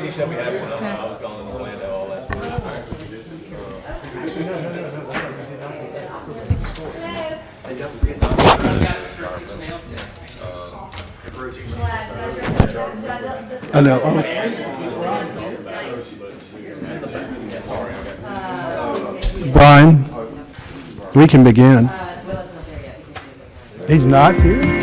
Andy said we had one. I was gone in Orlando all last week. I know. Brian, we can begin. He's not here?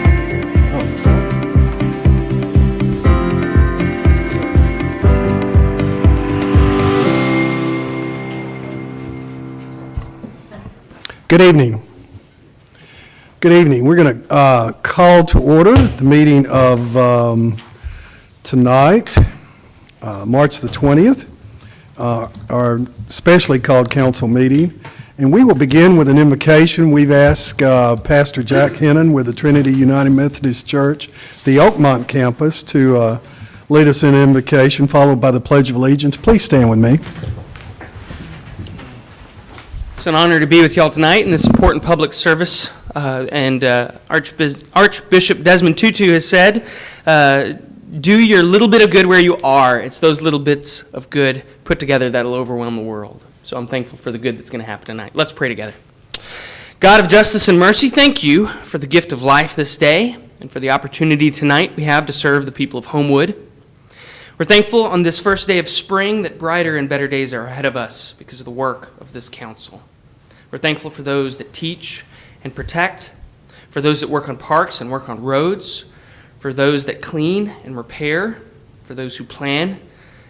Good evening. Good evening. We're going to call to order the meeting of tonight, March the 20th, our specially called council meeting. And we will begin with an invocation. We've asked Pastor Jack Hennon with the Trinity United Methodist Church, the Oakmont campus, to lead us in an invocation, followed by the Pledge of Allegiance. Please stand with me. It's an honor to be with y'all tonight in this important public service. Archbishop Desmond Tutu has said, do your little bit of good where you are. It's those little bits of good put together that'll overwhelm the world. So I'm thankful for the good that's going to happen tonight. Let's pray together. God of justice and mercy, thank you for the gift of life this day and for the opportunity tonight we have to serve the people of Homewood. We're thankful on this first day of spring that brighter and better days are ahead of us because of the work of this council. We're thankful for those that teach and protect, for those that work on parks and work on roads, for those that clean and repair, for those who plan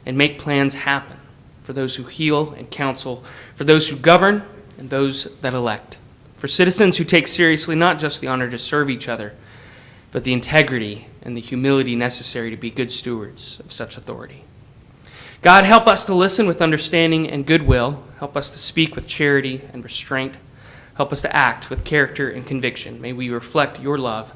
and make plans happen, for those who heal and counsel, for those who govern and those that elect, for citizens who take seriously not just the honor to serve each other, but the integrity and the humility necessary to be good stewards of such authority. God, help us to listen with understanding and goodwill. Help us to speak with charity and restraint. Help us to act with character and conviction. May we reflect your love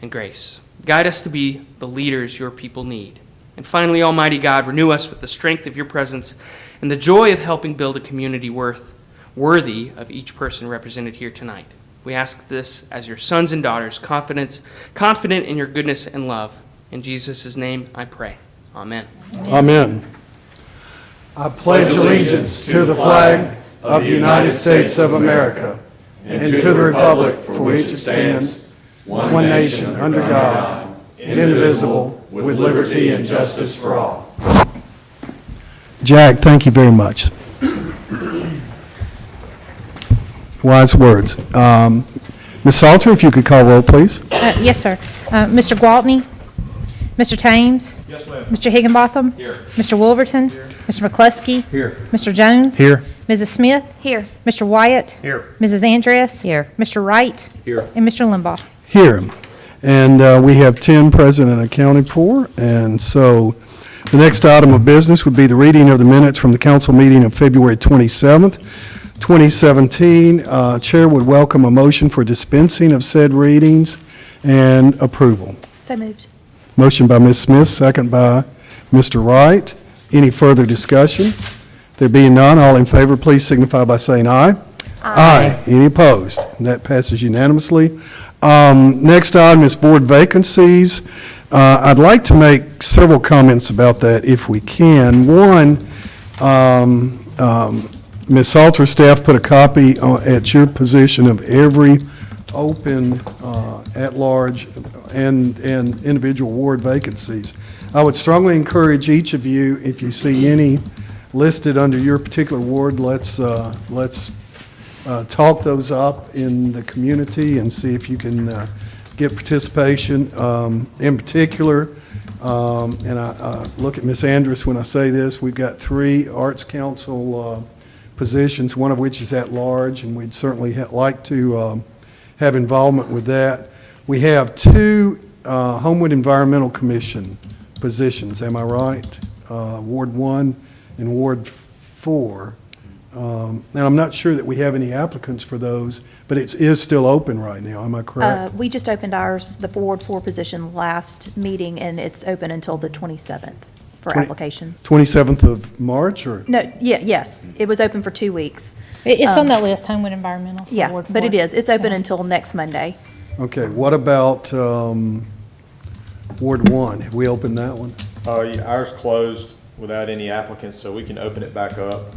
and grace. Guide us to be the leaders your people need. And finally, Almighty God, renew us with the strength of your presence and the joy of helping build a community worthy of each person represented here tonight. We ask this as your sons and daughters, confident in your goodness and love. In Jesus' name I pray. Amen. Amen. I pledge allegiance to the flag of the United States of America and to the republic for which it stands, one nation, under God, indivisible, with liberty and justice for all. Jack, thank you very much. Wise words. Ms. Salter, if you could call roll, please. Yes, sir. Mr. Gwaltney? Mr. Thames? Yes, ma'am. Mr. Higginbotham? Here. Mr. Wolverton? Here. Mr. McCluskey? Here. Mr. Jones? Here. Mrs. Smith? Here. Mr. Wyatt? Here. Mrs. Andress? Here. Mr. Wright? Here. And Mr. Limbaugh? Here. And we have 10 present and accounted for. And so the next item of business would be the reading of the minutes from the council meeting of February 27th, 2017. Chair would welcome a motion for dispensing of said readings and approval. So moved. Motion by Ms. Smith, second by Mr. Wright. Any further discussion? There being none, all in favor, please signify by saying aye. Aye. Any opposed? And that passes unanimously. Next item is board vacancies. I'd like to make several comments about that if we can. One, Ms. Salter's staff put a copy at your position of every open at-large and individual ward vacancies. I would strongly encourage each of you, if you see any listed under your particular ward, let's talk those up in the community and see if you can get participation. In particular, and I look at Ms. Andress when I say this, we've got 3 Arts Council positions, one of which is at large, and we'd certainly like to have involvement with that. We have 2 Homewood Environmental Commission positions, am I right? Ward 1 and Ward 4. And I'm not sure that we have any applicants for those, but it is still open right now, am I correct? We just opened ours, the Ward 4 position, last meeting, and it's open until the 27th for applications. 27th of March, or? No, yes, it was open for 2 weeks. It's on that list, Homewood Environmental. Yeah, Ward but 4. it is. It's open until next Monday. Okay, what about Ward 1? Have we opened that one? Yeah, ours closed without any applicants, so we can open it back up.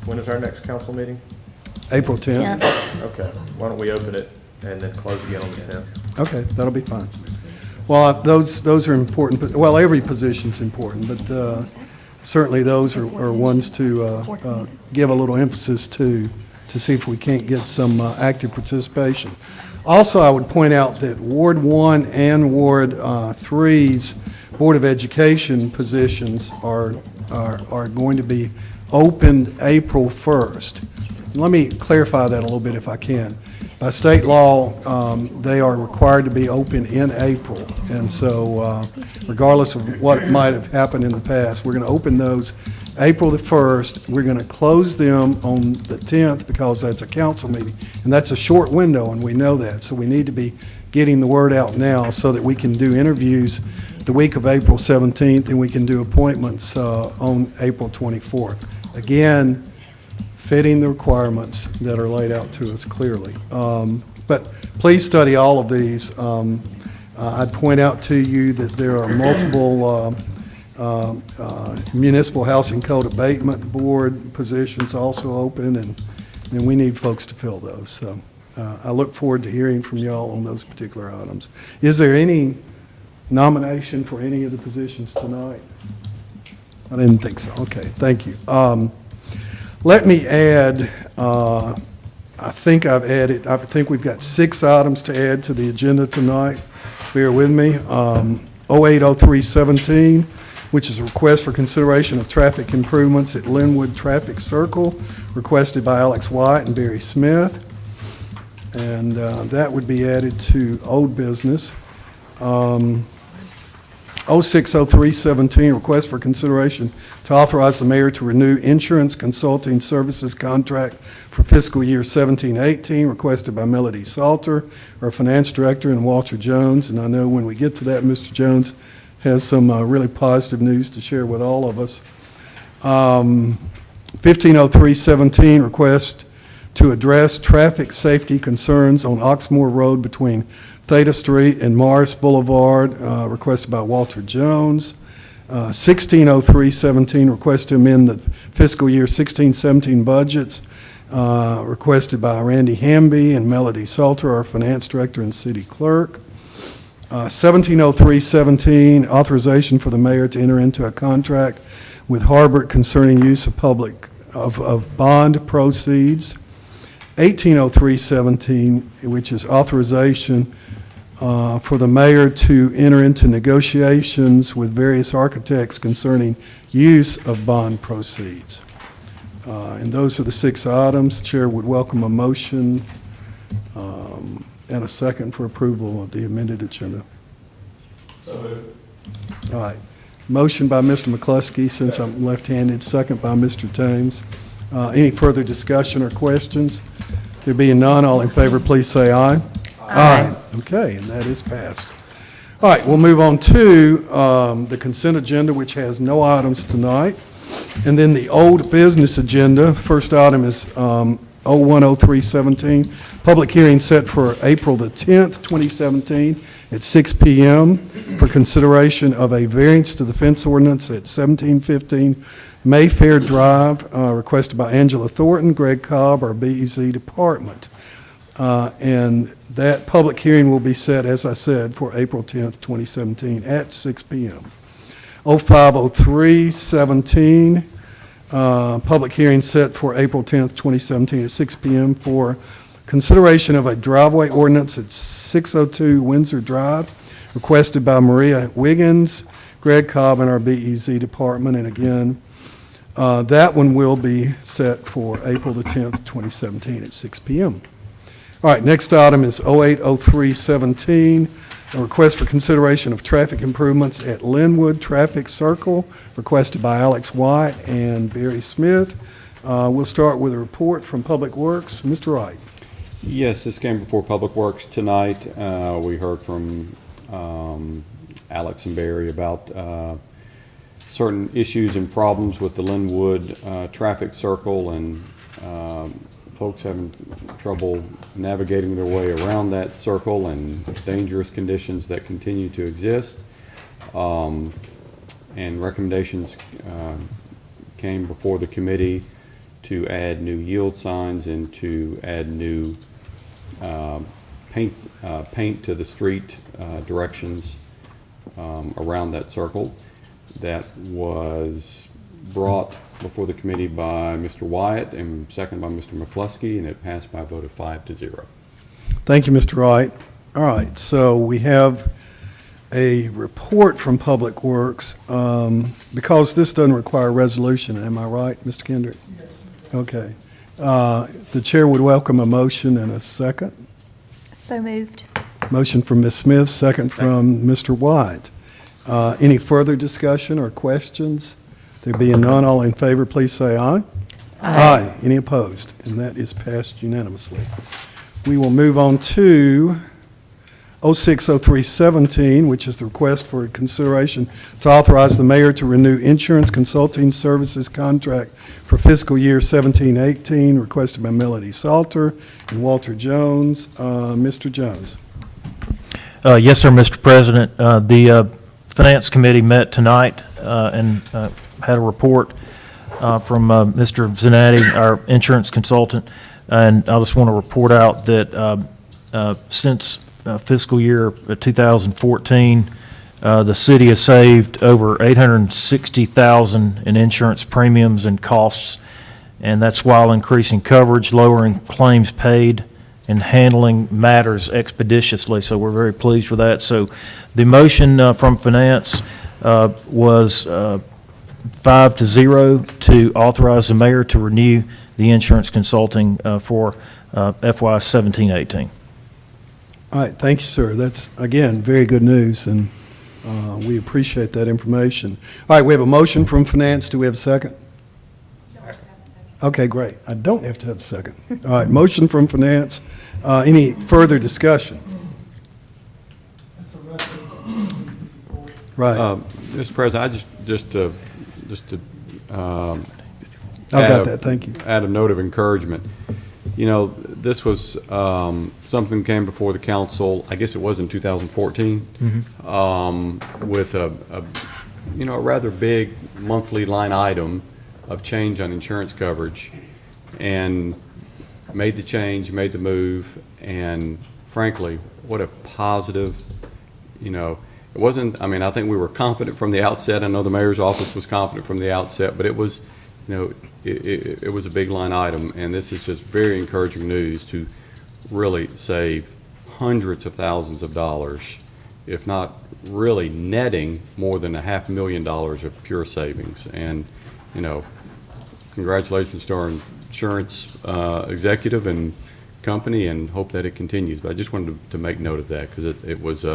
When is our next council meeting? April 10th? 10th. Okay, why don't we open it and then close again on the 10th? Okay, that'll be fine. Well, those are important, but, well, every position's important, but certainly those are ones to give a little emphasis to see if we can't get some active participation. Also, I would point out that Ward 1 and Ward 3's Board of Education positions are going to be opened April 1st. Let me clarify that a little bit if I can. By state law, they are required to be open in April, and so regardless of what might have happened in the past, we're going to open those April the 1st. We're going to close them on the 10th because that's a council meeting, and that's a short window, and we know that. So we need to be getting the word out now so that we can do interviews the week of April 17th, and we can do appointments on April 24th. Again, fitting the requirements that are laid out to us clearly. But please study all of these. I'd point out to you that there are multiple Municipal Housing Code Abatement Board positions also open, and we need folks to fill those. So I look forward to hearing from y'all on those particular items. Is there any nomination for any of the positions tonight? I didn't think so. Okay, thank you. Let me add, I think we've got 6 items to add to the agenda tonight. Bear with me. 080317, which is a request for consideration of traffic improvements at Linwood Traffic Circle, requested by Alex White and Barry Smith. And that would be added to old business. 060317, request for consideration to authorize the mayor to renew insurance consulting services contract for fiscal year 17-18, requested by Melody Salter, our finance director, and Walter Jones. And I know when we get to that, Mr. Jones has some really positive news to share with all of us. 150317, request to address traffic safety concerns on Oxmoor Road between Theta Street and Morris Boulevard, requested by Walter Jones. 160317, request to amend the fiscal year 16-17 budgets, requested by Randy Hamby and Melody Salter, our finance director and city clerk. 170317, authorization for the mayor to enter into a contract with Harbert concerning use of bond proceeds. 180317, which is authorization for the mayor to enter into negotiations with various architects concerning use of bond proceeds. And those are the 6 items. Chair would welcome a motion and a second for approval of the amended agenda. All right. Motion by Mr. McCluskey, since I'm left-handed, second by Mr. Thames. Any further discussion or questions? There being none, all in favor, please say aye. Aye. Okay, and that is passed. All right, we'll move on to the consent agenda, which has no items tonight. And then the old business agenda. First item is 010317, public hearing set for April the 10th, 2017 at 6 p.m. for consideration of a variance to the fence ordinance at 1715 Mayfair Drive, requested by Angela Thornton, Greg Cobb, our BEZ department. And that public hearing will be set, as I said, for April 10th, 2017 at 6 p.m. 050317, public hearing set for April 10th, 2017 at 6 p.m. for consideration of a driveway ordinance at 602 Windsor Drive, requested by Maria Wiggins, Greg Cobb, and our BEZ department. And again, that one will be set for April the 10th, 2017 at 6 p.m. All right, next item is 080317, a request for consideration of traffic improvements at Linwood Traffic Circle, requested by Alex White and Barry Smith. We'll start with a report from Public Works. Mr. Wright. Yes, this came before Public Works tonight. We heard from Alex and Barry about certain issues and problems with the Linwood traffic circle, and folks having trouble navigating their way around that circle and dangerous conditions that continue to exist. and recommendations came before the committee to add new yield signs and to add new paint to the street directions around that circle. That was brought before the committee by Mr. Wyatt and seconded by Mr. McCluskey, and it passed by a vote of 5-0. Thank you, Mr. Wright. All right, so we have a report from Public Works. Because this doesn't require a resolution, am I right, Mr. Kendrick? Yes. Okay. The chair would welcome a motion and a second. So moved. Motion from Ms. Smith, second from Mr. White. Any further discussion or questions? There being none, all in favor, please say aye. Aye. Any opposed? And that is passed unanimously. We will move on to 060317, which is the request for consideration to authorize the mayor to renew insurance consulting services contract for fiscal year 17-18, requested by Melody Salter and Walter Jones. Mr. Jones. Yes, sir, Mr. President. The Finance Committee met tonight and had a report from Mr. Zanatti, our insurance consultant, and I just want to report out that since fiscal year 2014, the city has saved over $860,000 in insurance premiums and costs, and that's while increasing coverage, lowering claims paid, and handling matters expeditiously. So we're very pleased with that. So the motion from Finance was 5-0 to authorize the mayor to renew the insurance consulting for FY 17-18. All right, thank you, sir. That's, again, very good news, and we appreciate that information. All right, we have a motion from Finance. Do we have a second? Okay, great. I don't have to have a second. All right, motion from Finance. Any further discussion? Right. Mr. President, I just to I've got that, thank you. add a note of encouragement. You know, this was something that came before the council, I guess it was in 2014, with a rather big monthly line item of change on insurance coverage, and made the change, made the move, and frankly, what a positive, it wasn't, I think we were confident from the outset. I know the mayor's office was confident from the outset, but it was, it was a big line item, and this is just very encouraging news to really save hundreds of thousands of dollars, if not really netting more than $500,000 of pure savings. And, congratulations to our insurance executive and company, and hope that it continues. But I just wanted to make note of that, because it was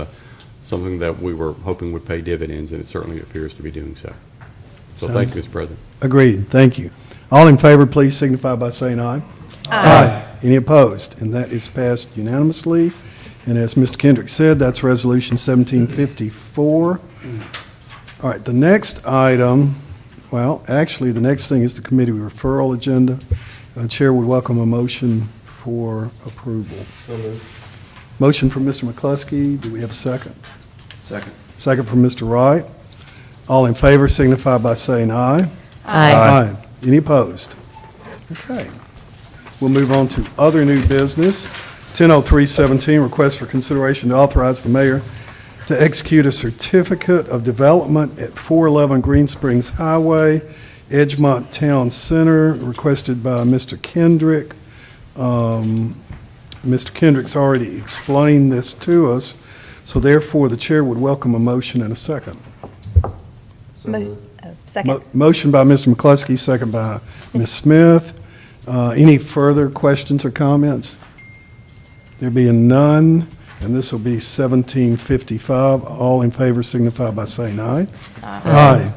something that we were hoping would pay dividends, and it certainly appears to be doing so. So thank you, Mr. President. Agreed, thank you. All in favor, please signify by saying aye. Aye. Any opposed? And that is passed unanimously. And as Mr. Kendrick said, that's Resolution 1754. All right, the next item, well, actually, the next thing is the committee referral agenda. Chair would welcome a motion for approval. So moved. Motion from Mr. McCluskey. Do we have a second? Second. Second from Mr. Wright. All in favor signify by saying aye. Aye. Any opposed? Okay. We'll move on to other new business. 100317, request for consideration to authorize the mayor to execute a certificate of development at 411 Green Springs Highway, Edgemont Town Center, requested by Mr. Kendrick. Mr. Kendrick's already explained this to us, so therefore the chair would welcome a motion and a second. Second. Motion by Mr. McCluskey, second by Ms. Smith. Any further questions or comments? There being none, and this will be 1755. All in favor signify by saying aye. Aye.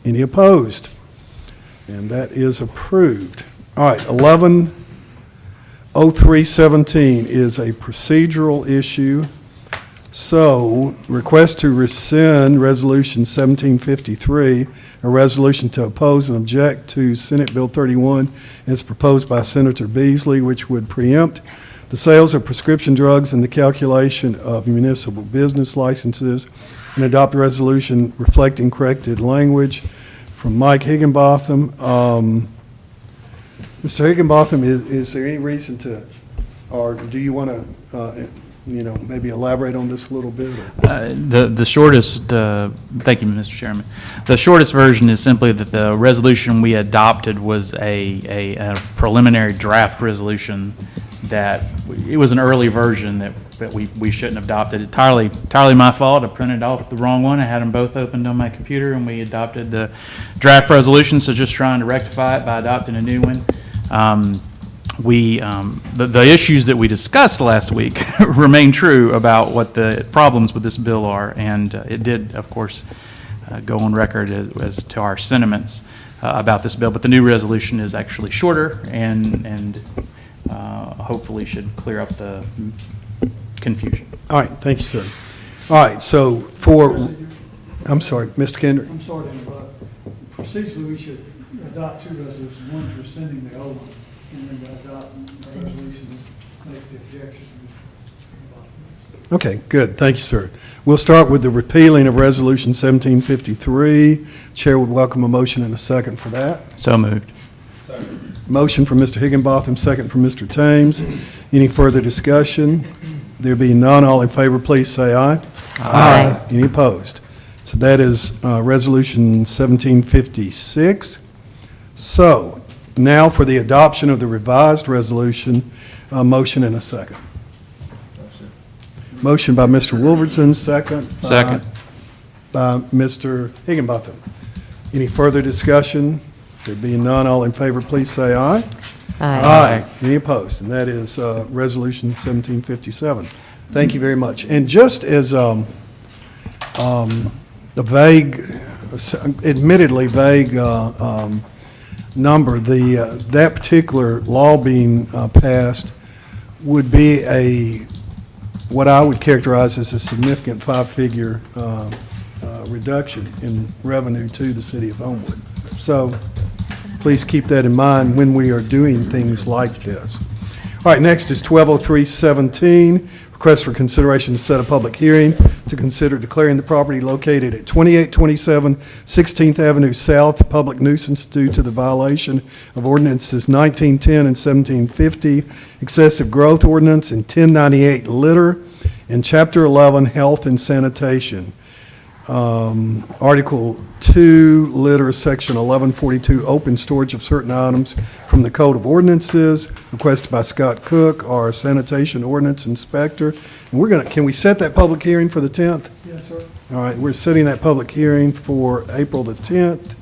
Any opposed? And that is approved. All right, 110317 is a procedural issue. So, request to rescind Resolution 1753, a resolution to oppose and object to Senate Bill 31 as proposed by Senator Beasley, which would preempt the sales of prescription drugs and the calculation of municipal business licenses and adopt a resolution reflecting corrected language from Mike Higginbotham. Mr. Higginbotham, is there any reason to, or do you want to, maybe elaborate on this a little bit? The shortest, thank you, Mr. Chairman. The shortest version is simply that the resolution we adopted was a preliminary draft resolution that, it was an early version that we shouldn't have adopted. Entirely my fault. I printed off the wrong one. I had them both opened on my computer, and we adopted the draft resolution, so just trying to rectify it by adopting a new one. The issues that we discussed last week remain true about what the problems with this bill are, and it did, of course, go on record as to our sentiments about this bill. But the new resolution is actually shorter and hopefully should clear up the confusion. All right, thank you, sir. All right, so I'm sorry, Mr. Kendrick. I'm sorry to interrupt. Procedurally, we should adopt two resolutions. One is rescinding the old one, and then adopt a resolution that makes the objection. Okay, good, thank you, sir. We'll start with the repealing of Resolution 1753. Chair would welcome a motion and a second for that. So moved. Motion from Mr. Higginbotham, second from Mr. Thames. Any further discussion? There being none, all in favor, please say aye. Aye. Any opposed? So that is Resolution 1756. So now for the adoption of the revised resolution, a motion and a second. Motion by Mr. Wolverton, second. Second. By Mr. Higginbotham. Any further discussion? There being none, all in favor, please say aye. Aye. Any opposed? And that is Resolution 1757. Thank you very much. And just as a vague, admittedly vague number, that particular law being passed would be what I would characterize as a significant five-figure reduction in revenue to the city of Homewood. So please keep that in mind when we are doing things like this. All right, next is 120317, request for consideration to set a public hearing to consider declaring the property located at 2827 16th Avenue South public nuisance due to the violation of ordinances 1910 and 1750, excessive growth ordinance, and 1098 litter, and Chapter 11 health and sanitation. Article 2, litter, Section 1142, open storage of certain items from the Code of Ordinances, requested by Scott Cook, our sanitation ordinance inspector. And can we set that public hearing for the 10th? Yes, sir. All right, we're setting that public hearing for April the 10th,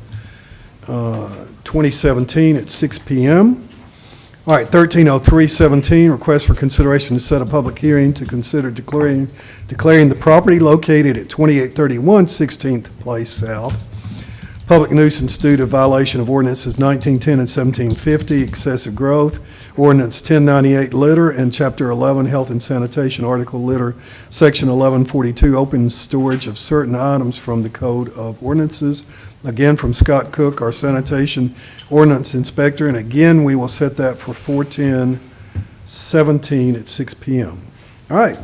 2017 at 6 p.m. All right, 130317, request for consideration to set a public hearing to consider declaring the property located at 2831 16th Place South public nuisance due to violation of ordinances 1910 and 1750, excessive growth, ordinance 1098 litter, and Chapter 11 health and sanitation, article litter, Section 1142, open storage of certain items from the Code of Ordinances. Again, from Scott Cook, our sanitation ordinance inspector, and again, we will set that for 4/10/17 at 6 p.m. All right.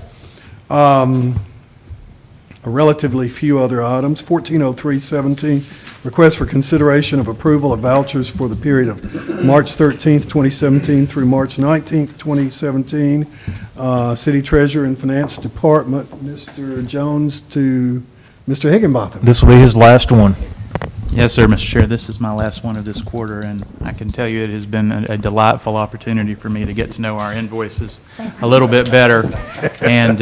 A relatively few other items. 140317, request for consideration of approval of vouchers for the period of March 13th, 2017 through March 19th, 2017. City Treasurer and Finance Department, Mr. Jones to Mr. Higginbotham. This will be his last one. Yes, sir, Mr. Chair. This is my last one of this quarter, and I can tell you it has been a delightful opportunity for me to get to know our invoices a little bit better. And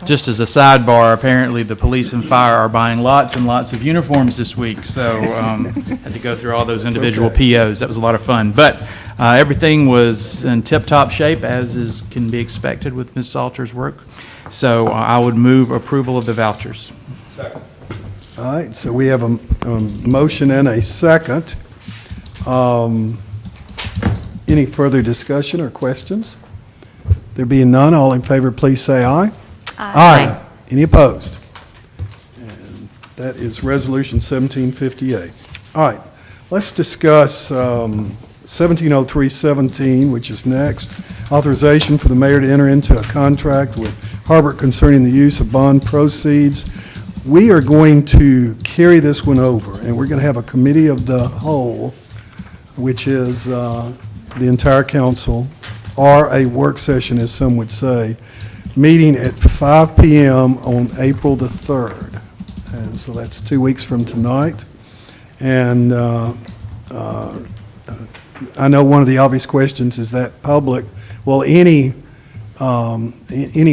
just as a sidebar, apparently the police and fire are buying lots and lots of uniforms this week, so had to go through all those individual POs. That was a lot of fun. But everything was in tip-top shape, as can be expected with Ms. Salter's work. So I would move approval of the vouchers. All right, so we have a motion and a second. Any further discussion or questions? There being none, all in favor, please say aye. Aye. Any opposed? And that is Resolution 1758. All right, let's discuss 170317, which is next. Authorization for the mayor to enter into a contract with Harbert concerning the use of bond proceeds we are going to carry this one over, and we're going to have a committee of the whole, which is the entire council, or a work session, as some would say, meeting at 5 p.m. on April the 3rd. And so that's 2 weeks from tonight. And I know one of the obvious questions is that public. Well, any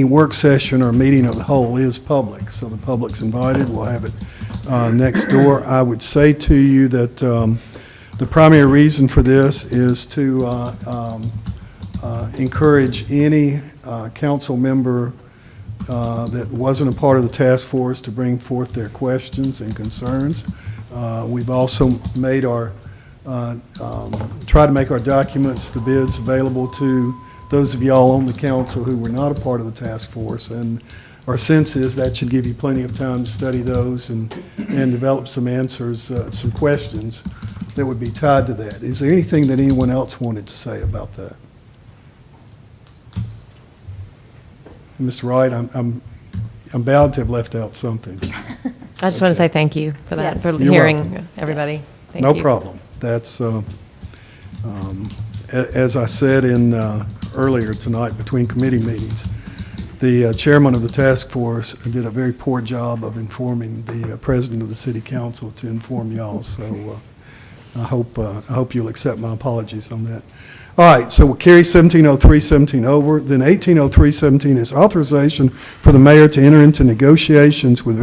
work session or meeting of the whole is public, so the public's invited. We'll have it next door. I would say to you that the primary reason for this is to encourage any council member that wasn't a part of the task force to bring forth their questions and concerns. We've also made tried to make our documents, the bids, available to those of y'all on the council who were not a part of the task force. And our sense is that should give you plenty of time to study those and develop some answers, some questions that would be tied to that. Is there anything that anyone else wanted to say about that? Mr. Wright, I'm bound to have left out something. I just want to say thank you for that, Yes. for You're hearing welcome. everybody. Thank No you. problem. That's, as I said earlier tonight between committee meetings, the chairman of the task force did a very poor job of informing the president of the city council to inform y'all. So I hope you'll accept my apologies on that. All right, so we'll carry 1703-17 over. Then 1803-17 is authorization for the mayor to enter into negotiations with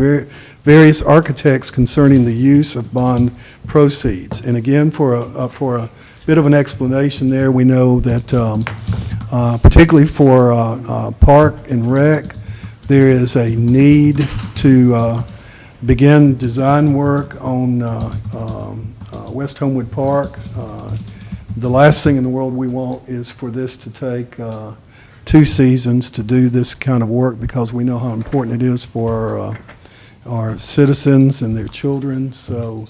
various architects concerning the use of bond proceeds. And again, for a bit of an explanation there, we know that particularly for Park and Rec, there is a need to begin design work on West Homewood Park. The last thing in the world we want is for this to take 2 seasons to do this kind of work, because we know how important it is for our citizens and their children. So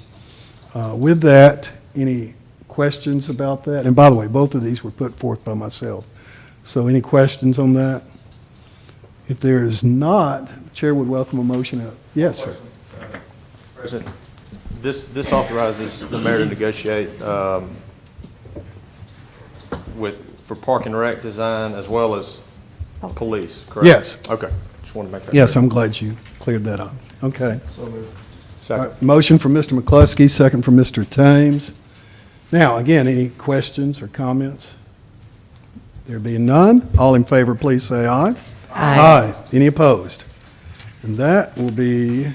with that, any questions about that? And by the way, both of these were put forth by myself. So any questions on that? If there is not, the chair would welcome a motion. Yes, sir. President, this authorizes the mayor to negotiate for Park and Rec design as well as police, correct? Yes. Okay, just wanted to make that Yes, clear. I'm glad you cleared that up. Okay. All Second. right, motion from Mr. McCluskey, second from Mr. Thames. Now, again, any questions or comments? There being none, all in favor, please say aye. Aye. Any opposed? And that will be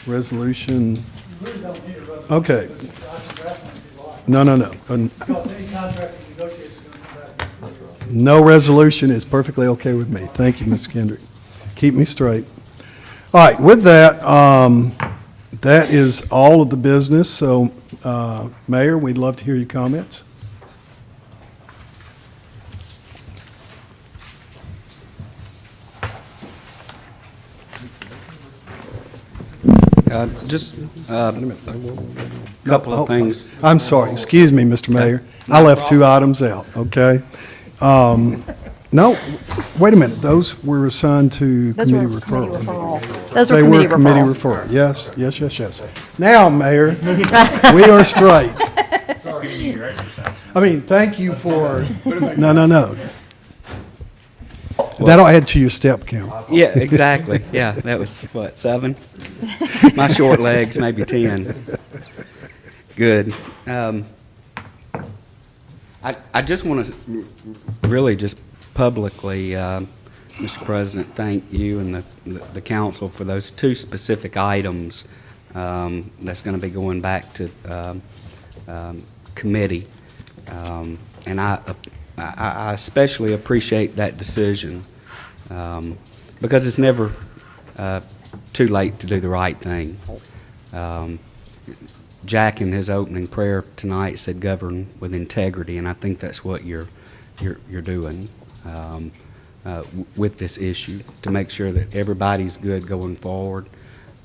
resolution, You really don't need a resolution. okay. I can draft one if you like. No. Because any contract you negotiate is going to come back. No resolution is perfectly okay with me. Thank you, Mr. Kendrick. Keep me straight. All right, with that, that is all of the business. So, Mayor, we'd love to hear your comments. Just a couple of things. I'm sorry, excuse me, Mr. Mayor. I left 2 items out, okay? No, wait a minute, those were assigned to Those were committee committee referral. referral. Those were They committee were committee referral. referral, yes. Now, Mayor, we are straight. I mean, thank you for, no. That'll add to your step count. Yeah, exactly. Yeah, that was, what, 7? My short legs, maybe 10. Good. I just want to really just publicly, Mr. President, thank you and the council for those 2 specific items that's going to be going back to committee. And I especially appreciate that decision because it's never too late to do the right thing. Jack, in his opening prayer tonight, said govern with integrity, and I think that's what you're doing with this issue, to make sure that everybody's good going forward.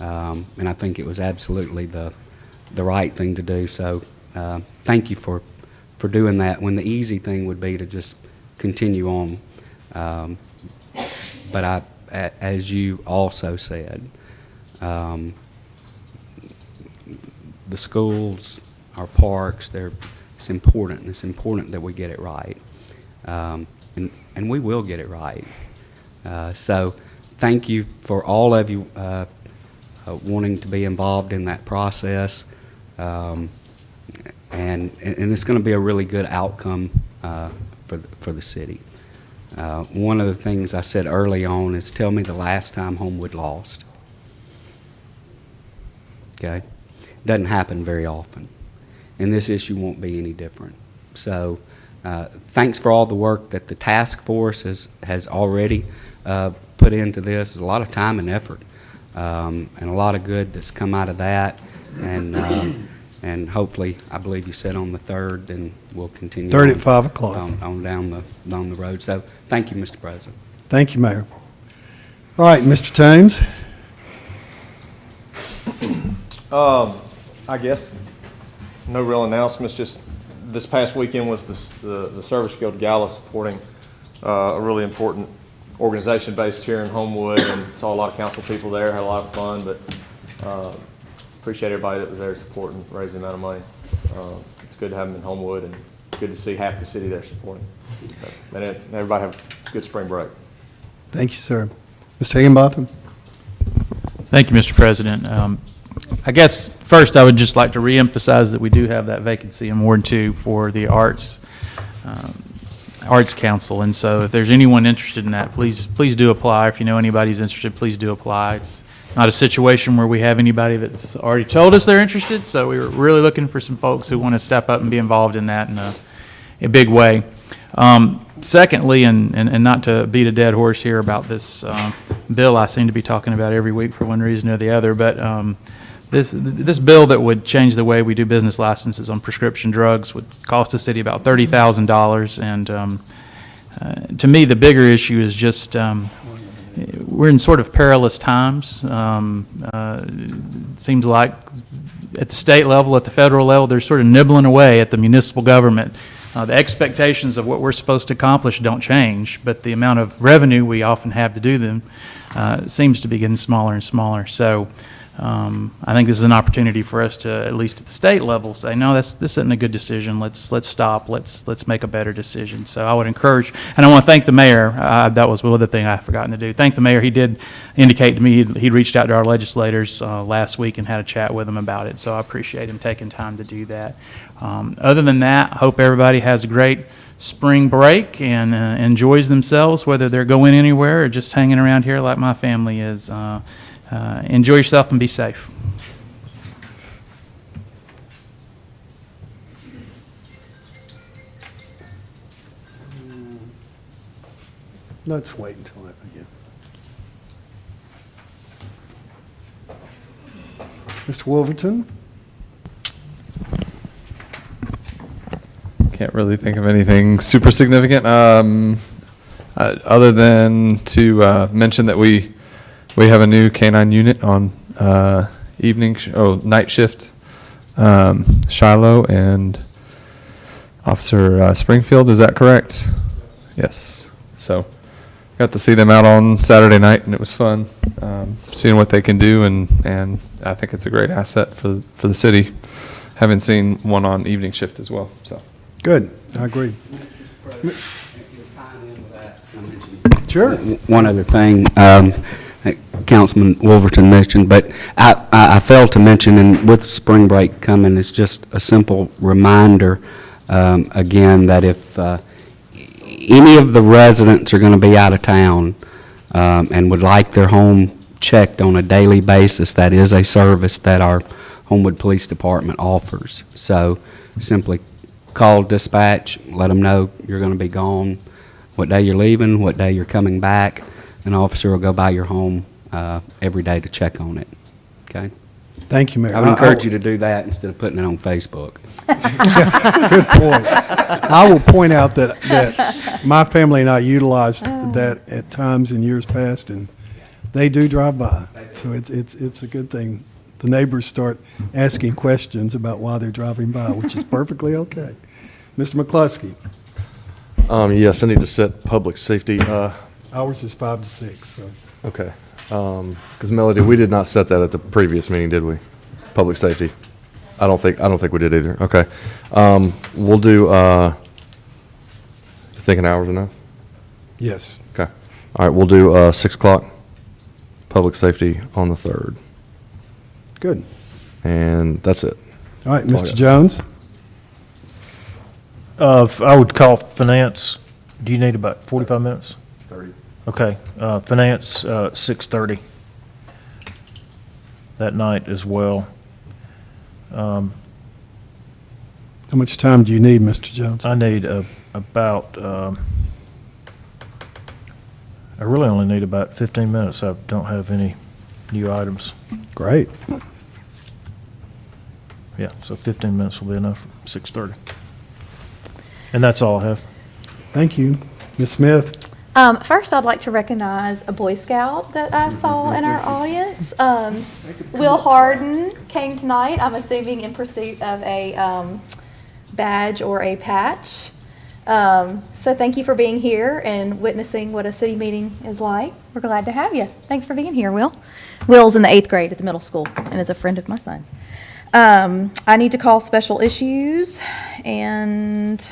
And I think it was absolutely the right thing to do. So thank you for doing that, when the easy thing would be to just continue on. But as you also said, the schools, our parks, it's important, and it's important that we get it right. And we will get it right. So thank you for all of you wanting to be involved in that process. And it's going to be a really good outcome for the city. One of the things I said early on is tell me the last time Homewood lost. Okay? Doesn't happen very often. And this issue won't be any different. So thanks for all the work that the task force has already put into this. There's a lot of time and effort and a lot of good that's come out of that. And hopefully, I believe you said on the 3rd, then we'll continue. 3rd at 5 o'clock. On down the road. So thank you, Mr. President. Thank you, Mayor. All right, Mr. Thames. I guess no real announcements, just this past weekend was the Service Guild Gala supporting a really important organization based here in Homewood, and saw a lot of council people there, had a lot of fun, but appreciate everybody that was there supporting, raising the amount of money. It's good to have them in Homewood, and good to see half the city there supporting. So, and everybody have a good spring break. Thank you, sir. Mr. Higginbotham? Thank you, Mr. President. I guess first I would just like to reemphasize that we do have that vacancy in Ward 2 for the Arts Council, and so if there's anyone interested in that, please do apply. If you know anybody's interested, please do apply. It's not a situation where we have anybody that's already told us they're interested, so we were really looking for some folks who want to step up and be involved in that in a big way. Secondly, and not to beat a dead horse here about this bill I seem to be talking about every week for one reason or the other, but this bill that would change the way we do business licenses on prescription drugs would cost the city about $30,000, and to me the bigger issue is just we're in sort of perilous times. It seems like at the state level, at the federal level, they're sort of nibbling away at the municipal government. The expectations of what we're supposed to accomplish don't change, but the amount of revenue we often have to do them seems to be getting smaller and smaller. So I think this is an opportunity for us to, at least at the state level, say, no, this isn't a good decision. Let's stop. Let's make a better decision. So I would encourage, and I want to thank the mayor. That was one other thing I'd forgotten to do. Thank the mayor. He did indicate to me he'd reached out to our legislators last week and had a chat with them about it. So I appreciate him taking time to do that. Other than that, I hope everybody has a great spring break and enjoys themselves, whether they're going anywhere or just hanging around here like my family is. Enjoy yourself and be safe. Let's wait until that again. Mr. Wolverton? Can't really think of anything super significant, other than to mention that we have a new K-9 unit on night shift. Shiloh and Officer Springfield, is that correct? Yes. So got to see them out on Saturday night, and it was fun seeing what they can do, and I think it's a great asset for the city. Haven't seen one on evening shift as well. So good. I agree. Sure. One other thing. Councilman Wolverton mentioned, but I failed to mention, and with spring break coming, it's just a simple reminder, again, that if any of the residents are going to be out of town and would like their home checked on a daily basis, that is a service that our Homewood Police Department offers. So simply call dispatch, let them know you're going to be gone, what day you're leaving, what day you're coming back. An officer will go by your home every day to check on it. Okay? Thank you, Mayor. I would encourage you to do that instead of putting it on Facebook. Good point. I will point out that my family and I utilized that at times in years past, and they do drive by. So it's a good thing. The neighbors start asking questions about why they're driving by, which is perfectly okay. Mr. McCluskey. Yes, I need to set public safety. Ours is 5 to 6. So. Okay. Because Melody, we did not set that at the previous meeting, did we? Public safety. I don't think we did either. Okay. We'll do, you think an hour's enough? Yes. Okay. All right, we'll do 6 o'clock, public safety on the 3rd. Good. And that's it. All right, That's all I Mr. got. Jones? I would call finance, do you need about 45 minutes? 30. Okay, finance, 6:30 that night as well. How much time do you need, Mr. Jones? I need about, I really only need about 15 minutes. I don't have any new items. Great. Yeah, so 15 minutes will be enough, 6:30. And that's all I have. Thank you. Ms. Smith? First, I'd like to recognize a Boy Scout that I saw in our audience. Will Harden came tonight, I'm assuming in pursuit of a badge or a patch. So thank you for being here and witnessing what a city meeting is like. We're glad to have you. Thanks for being here, Will. Will's in the 8th grade at the middle school and is a friend of my son's. I need to call special issues, and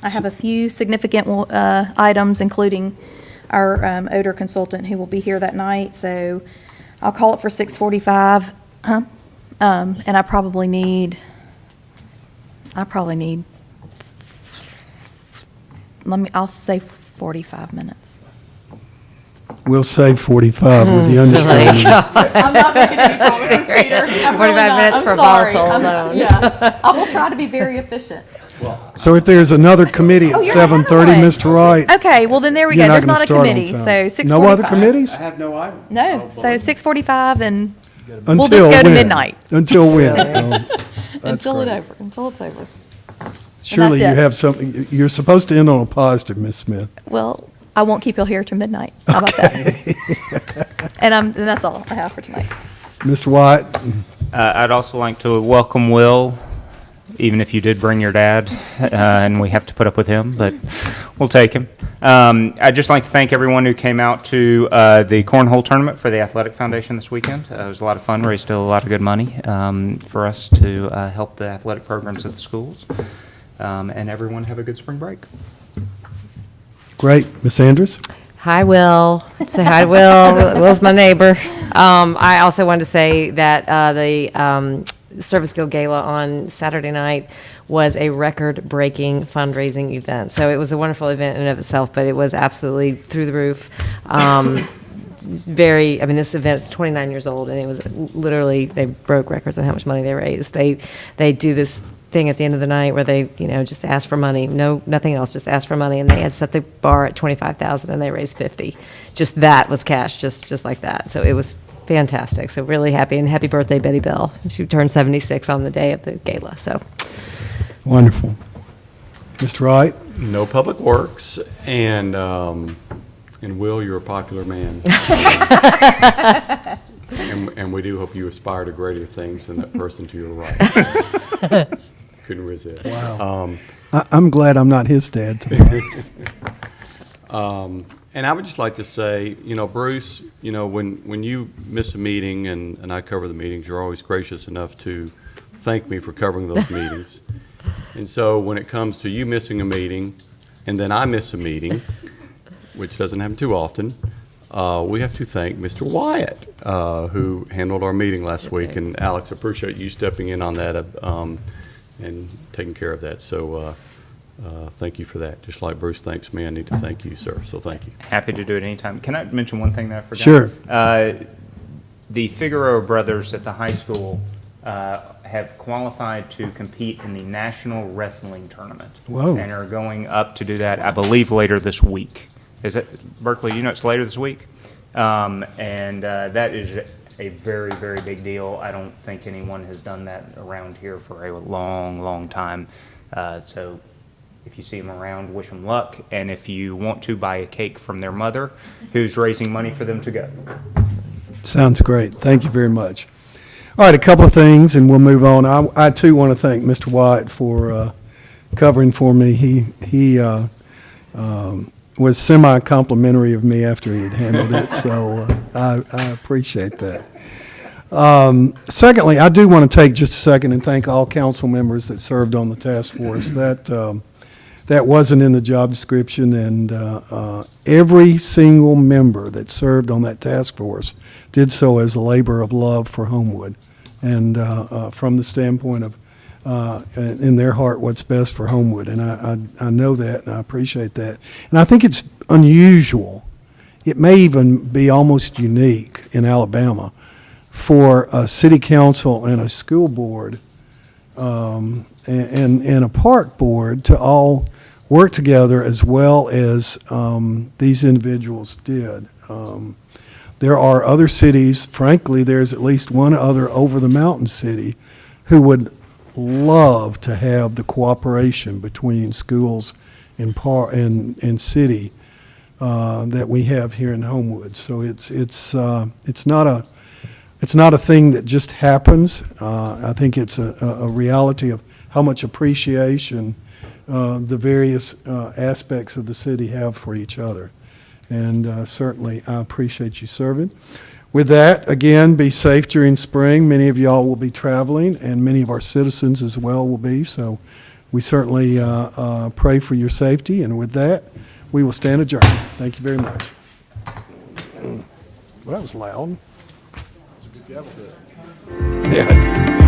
I have a few significant items, including our odor consultant who will be here that night. So I'll call it for 6:45. And I probably need. I'll say 45 minutes. We'll say 45 with the understanding. I'm not making any promises, Peter. 45 minutes for volatile alone. Yeah, I will try to be very efficient. So if there's another committee at Oh, you're 7:30, having one. Mr. Wright? Okay, well then there we you're go. There's gonna not a start on committee, time. so 6:45. No other committees? I have no item. No, so 6:45 and we'll Until just go to when? midnight. Until when? Oh, that's Until great. until it's over. Surely you it. have something, you're supposed to end on a positive, Ms. Smith. Well, I won't keep you here till midnight. How about that? And that's all I have for tonight. Mr. White? I'd also like to welcome Will, even if you did bring your dad, and we have to put up with him, but we'll take him. I'd just like to thank everyone who came out to the Cornhole Tournament for the Athletic Foundation this weekend. It was a lot of fun, raised still a lot of good money for us to help the athletic programs at the schools. And everyone have a good spring break. Great. Ms. Andrews? Hi, Will. Say hi to Will. Will's my neighbor. I also wanted to say that the Service Guild Gala on Saturday night was a record-breaking fundraising event. So it was a wonderful event in and of itself, but it was absolutely through the roof. This event's 29 years old, and it was literally, they broke records on how much money they raised. They do this thing at the end of the night where they, just ask for money. No, nothing else, just ask for money. And they had set the bar at $25,000 and they raised $50,000. Just that was cash, just like that. So it was fantastic. So really happy, and happy birthday, Betty Bell. She turned 76 on the day of the gala, so. Wonderful. Mr. Wright? No public works, and Will, you're a popular man. And we do hope you aspire to greater things than that person to your right. Couldn't resist. Wow. I'm glad I'm not his dad today. And I would just like to say, Bruce, when you miss a meeting and I cover the meetings, you're always gracious enough to thank me for covering those meetings. And so when it comes to you missing a meeting and then I miss a meeting, which doesn't happen too often, we have to thank Mr. Wyatt, who handled our meeting last week. And Alex, I appreciate you stepping in on that and taking care of that. So thank you for that. Just like Bruce thanks me, I need to thank you, sir. So thank you. Happy to do it anytime. Can I mention one thing that I forgot? Sure. The Figueroa brothers at the high school have qualified to compete in the National Wrestling Tournament. Whoa. And are going up to do that, I believe, later this week. Is it, Berkeley, it's later this week? And that is a very, very big deal. I don't think anyone has done that around here for a long, long time. So if you see them around, wish them luck. And if you want to, buy a cake from their mother, who's raising money for them to go. Sounds great. Thank you very much. All right, a couple of things, and we'll move on. I too want to thank Mr. White for covering for me. He was semi-complimentary of me after he had handled it, so I appreciate that. Secondly, I do want to take just a second and thank all council members that served on the task force. That wasn't in the job description, and every single member that served on that task force did so as a labor of love for Homewood, and from the standpoint of, in their heart, what's best for Homewood. And I know that, and I appreciate that. And I think it's unusual. It may even be almost unique in Alabama for a city council and a school board and a park board to all work together as well as these individuals did. There are other cities, frankly, there's at least one other over-the-mountain city who would love to have the cooperation between schools and city that we have here in Homewood. So it's not a thing that just happens. I think it's a reality of how much appreciation the various aspects of the city have for each other. And certainly, I appreciate you serving. With that, again, be safe during spring. Many of y'all will be traveling, and many of our citizens as well will be. So we certainly pray for your safety. And with that, we will stand adjourned. Thank you very much. Well, that was loud. Yeah.